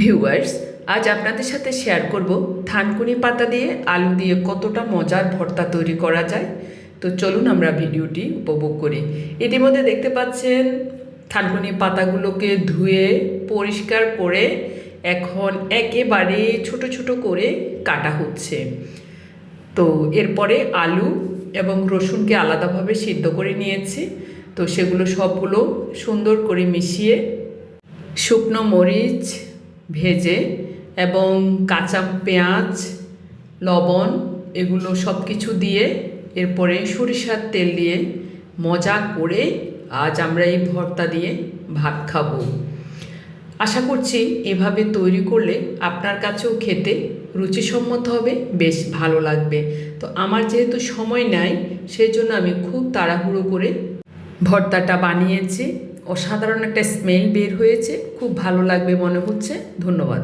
Viewers, আজ আপনাদের সাথে শেয়ার করব থানকুনি পাতা দিয়ে আলু দিয়ে কতটা মজার ভর্তা তৈরি করা যায়। তো চলুন আমরা ভিডিওটি উপভোগ করি। ইতিমধ্যে দেখতে পাচ্ছেন থানকুনি পাতাগুলোকে ধুয়ে পরিষ্কার করে এখন একেবারে ছোট ছোট করে কাটা হচ্ছে। তো এরপরে আলু এবং রসুনকে আলাদাভাবে সিদ্ধ করে নিয়েছি। তো সেগুলো সবগুলো সুন্দর করে মিশিয়ে শুকনো মরিচ ভেজে এবং কাঁচা পেঁয়াজ, লবণ এগুলো সব কিছু দিয়ে এরপরে সরিষার তেল দিয়ে মজা করে আজ আমরা এই ভর্তা দিয়ে ভাত খাবো। আশা করছি এভাবে তৈরি করলে আপনার কাছেও খেতে রুচিসম্মত হবে, বেশ ভালো লাগবে। তো আমার যেহেতু সময় নাই, সেই জন্য আমি খুব তাড়াহুড়ো করে ভর্তাটা বানিয়েছি। অসাধারণ একটা স্মেল বের হয়েছে, খুব ভালো লাগবে মনে হচ্ছে। ধন্যবাদ।